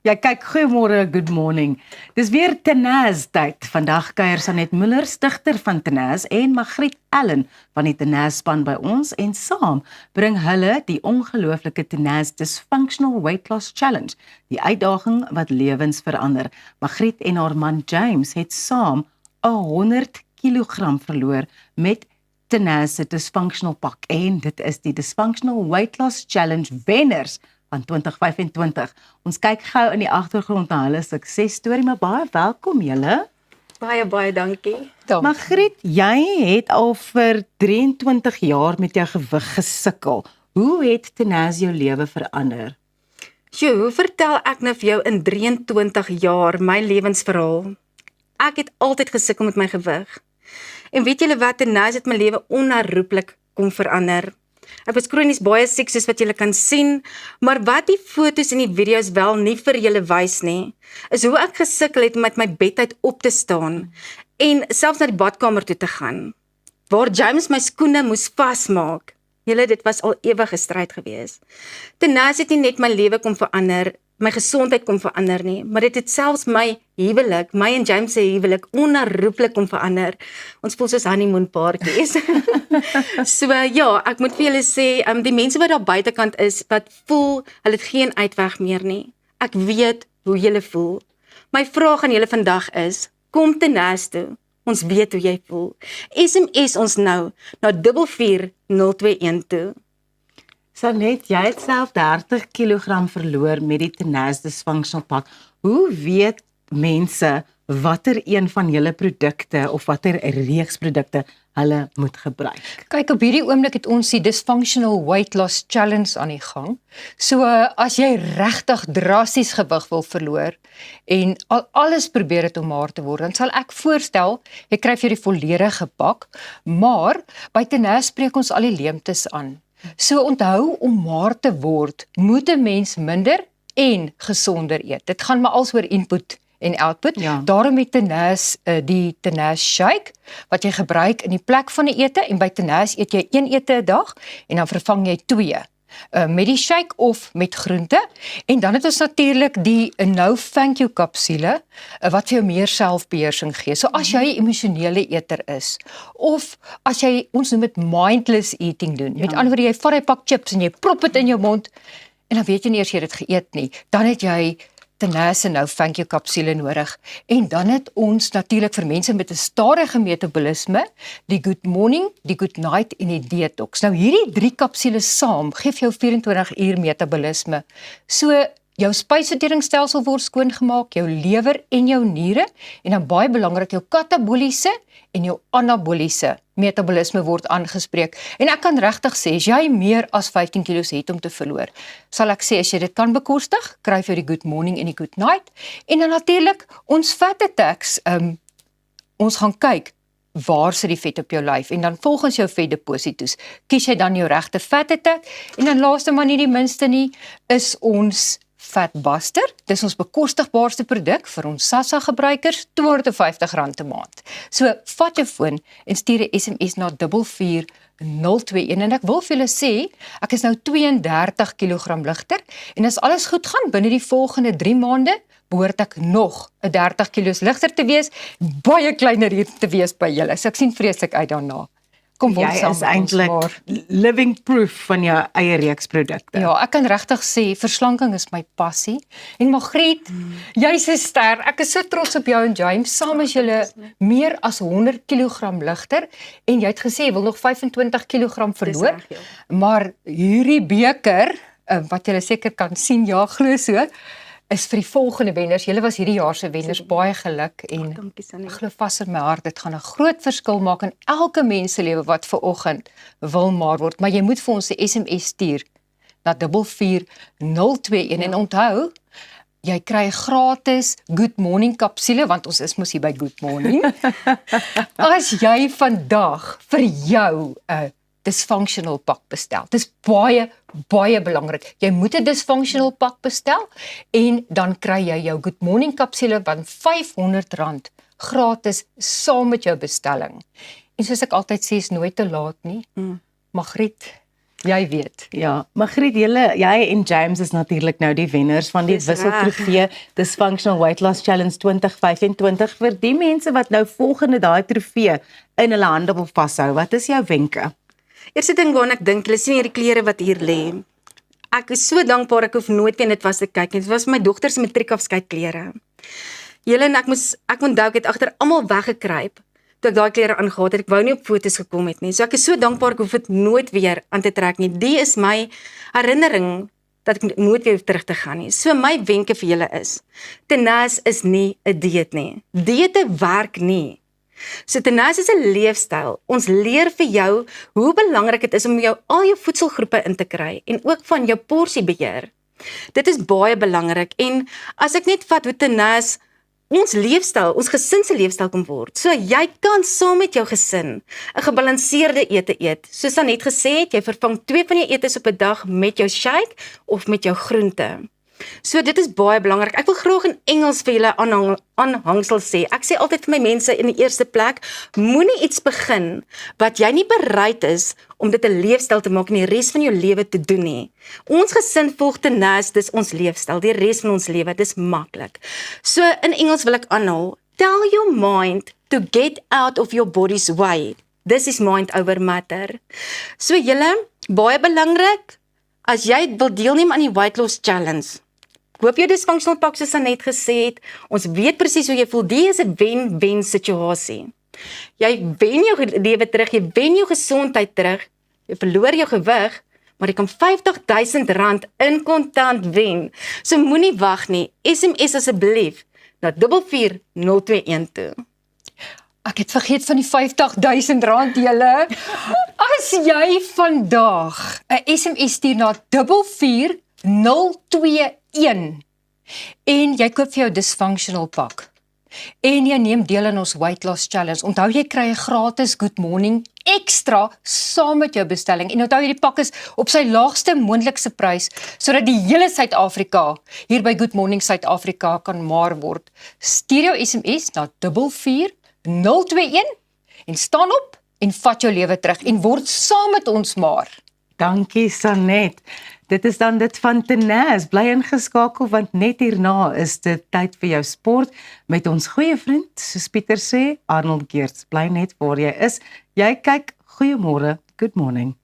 Ja, kyk, goeiemôre, good morning. Dis weer Tenaz tyd. Vandag kuier Sanet Müller, stigter van Tenaz, en Margriet Allen van die Tenaz span by ons, en saam bring hulle die ongelooflike Tenaz Dysfunctional Weight Loss Challenge, die uitdaging wat lewens verander. Margriet en haar man James het saam 100 kilogram verloor met Tenaz se Dysfunctional pak, en dit is die Dysfunctional Weight Loss Challenge wenners van 2025. Ons kyk gou in die agtergrond na hulle suksesstorie, maar baie welkom julle. Baie dankie. Margriet, jy het al vir 23 jaar met jou gewig gesukkel. Hoe het Tenaz jou lewe verander? Hoe vertel ek nou vir jou in 23 jaar my lewensverhaal? Ek het altyd gesukkel met my gewig. En weet julle wat, Tenaz het my lewe onherroepelik kom verander. Ek was kronies baie siek soos wat julle kan sien, maar wat die foto's en die video's wel nie vir julle wys nie, is hoe ek gesukkel het om uit my bed uit op te staan en selfs na die badkamer toe te gaan, waar James my skoene moes vasmaak. Julle, dit was al ewige stryd gewees. Tenaz het nie net my lewe kom verander, my gesondheid kom verander nie, maar dit het selfs my huwelik, my en James se huwelik onherroepelik kom verander. Ons voel soos honeymoon paartjies. So ja, ek moet vir julle sê, die mense wat daar buitekant is, wat voel, hulle het geen uitweg meer nie. Ek weet hoe julle voel. My vraag aan julle vandag is, kom Tenaz toe. Ons weet hoe jy voel. SMS ons nou na 44021 toe. Sanet, jy het self 30 kilogram verloor met die Tenaz Dysfunctional pak. Hoe weet mense watter een van julle produkte of watter reeks produkte hulle moet gebruik? Kyk, op hierdie oomblik het ons die Dysfunctional Weight Loss Challenge aan die gang. So as jy regtig drasties gewig wil verloor en alles probeer het om maar te word, dan sal ek voorstel, jy kry vir die volledige pak, maar by Tenaz spreek ons al die leemtes aan. So onthou, om maar te word, moet 'n mens minder en gesonder eet. Dit gaan maar als oor input en output. Ja. Daarom het Tenaz die Tenaz shake, wat jy gebruik in die plek van 'n ete, en by Tenaz eet jy 1 ete 'n dag, en dan vervang jy 2. Met die shake of met groente, en dan het ons natuurlik die No Thank You kapsule, wat vir jou meer selfbeheersing gee. So as jy 'n emosionele eter is, of as jy, ons noem dit mindless eating doen, met ander woorde, jy vat 'n pak chips en jy prop dit in jou mond, en dan weet jy nie eers jy het dit geëet nie, dan het jy Tenaz se No Thank You kapsule nodig. En dan het ons natuurlik vir mense met 'n stadige metabolisme, die Good Morning, die Good Night en die Detox. Nou hierdie 3 kapsules saam gee jou 24 uur metabolisme. So jou spysverteringsstelsel word skoongemaak, jou lewer en jou niere, en dan baie belangrik, jou kataboliese en jou anaboliese metabolisme word aangespreek. En ek kan regtig sê, as jy meer as 15 kilos het om te verloor, sal ek sê, as jy dit kan bekostig, kry jy die Good Morning en die Good Night. En dan natuurlik, ons fat attacks, ons gaan kyk, waar sit die vet op jou lyf, en dan volgens jou vetdeposito's, kies jy dan jou regte fat attack, en dan laaste maar nie die minste nie, is ons Fat Buster. Dis ons bekostigbaarste produk vir ons SASSA gebruikers, R250 'n maand. So vat jou foon en stuur 'n SMS na 44021, en ek wil vir julle sê, ek is nou 32 kilogram ligter, en as alles goed gaan binne die volgende 3 maande, behoort ek nog 'n 30 kilos ligter te wees, baie kleiner hier te wees by julle. So ek sien vreeslik uit daarna. Kom ons saam. Jy is eintlik living proof van jou eie reeks produkte. Ja, ek kan regtig sê, verslanking is my passie. En Margriet, jy's 'n ster. Ek is so trots op jou en James. Saam is julle meer as 100 kilogram ligter, en jy het gesê jy wil nog 25 kilogram verloor. Dis reg, Maar hierdie beker, wat julle seker kan sien, ja, glo so, is vir die volgende wenners. Julle was hierdie jaar se wenners, baie geluk, en Dankie Sannie. ek glo vas in my hart, dit gaan 'n groot verskil maak in elke mens se lewe wat vanoggend wil maar word, maar jy moet vir ons 'n SMS stuur na 44021, en onthou, jy kry gratis Good Morning kapsule, want ons is mos hier by Good Morning, as jy vandag vir jou 'n dysfunctional pak bestel. Dis baie belangrik. Jy moet 'n dysfunctional pak bestel, en dan kry jy jou Good Morning kapsule van R500 gratis saam met jou bestelling. En soos ek altyd sê, is nooit te laat nie. Margriet, Jy weet. Ja, Margriet, jy en James is natuurlik nou die wenners van die Dis reg. wisseltrofee Dysfunctional Weight Loss Challenge 2025 vir die mense wat nou volgende daai trofee in hulle hande wil vashou. Wat is jou wenke? Eerste ding waarna ek dink, hulle sien hierdie klere wat hier lê. Ek is so dankbaar ek hoef nooit weer net was te kyk nie. Dit was my dogter se matriekafskeidklere. Julle en ek onthou ek het agter almal weggekruip toe ek daai klere aangehad het. Ek wou nie op foto's gekom het nie. So ek is so dankbaar ek hoef dit nooit weer aan te trek nie. Die is my herinnering dat ek nooit weer hoef terug te gaan nie. So my wenke vir julle is, Tenaz is nie 'n dieet nie. Dieete werk nie. So Tenaz is 'n leefstyl. Ons leer vir jou hoe belangrik dit is om al jou voedselgroepe in te kry en ook van jou porsiebeheer. Dit is baie belangrik en as ek net vat hoe Tenaz ons leefstyl, ons gesin se leefstyl kom word. So jy kan saam met jou gesin 'n gebalanseerde ete eet. Soos Anet gesê het, jy vervang 2 van jou etes op 'n dag met jou shake of met jou groente. So dit is baie belangrik. Ek wil graag in Engels vir julle aanhangsel sê. Ek sê altyd vir my mense in die eerste plek, moenie iets begin wat jy nie bereid is om dit 'n leefstyl te maak en die res van jou lewe te doen nie. Ons gesin volg Tenaz, dis ons leefstyl, die res van ons lewe, dis maklik. So in Engels wil ek aanhaal, tell your mind to get out of your body's way. This is mind over matter. So julle, baie belangrik, as jy wil deelneem aan die Weight Loss Challenge, koop jou dysfunctional pak soos Anet gesê het, ons weet presies hoe jy voel, die is 'n wen-wen situasie. Jy wen jou lewe terug, jy wen jou gesondheid terug, jy verloor jou gewig, maar jy kan R50,000 in kontant wen. So moenie wag nie, SMS asseblief na 44021 toe. Ek het vergeet van die R50,000 julle. As jy vandag 'n SMS stuur na 44021 en jy koop vir jou dysfunctional pak en jy neem deel in ons Weight Loss Challenge. Onthou jy kry 'n gratis Good Morning ekstra saam met jou bestelling. En onthou hierdie pak is op sy laagste moontlikse prys sodat die hele Suid-Afrika hier by Good Morning Suid-Afrika kan maar word. Stuur jou SMS na 44021 en staan op en vat jou lewe terug en word saam met ons maar. Dankie Sanet. Dit is dan dit van Tenaz. Bly ingeskakel want net hierna is dit tyd vir jou sport met ons goeie vriend, soos Pieter sê, Arnold Geerts. Bly net waar jy is. Jy kyk, goeiemôre, good morning.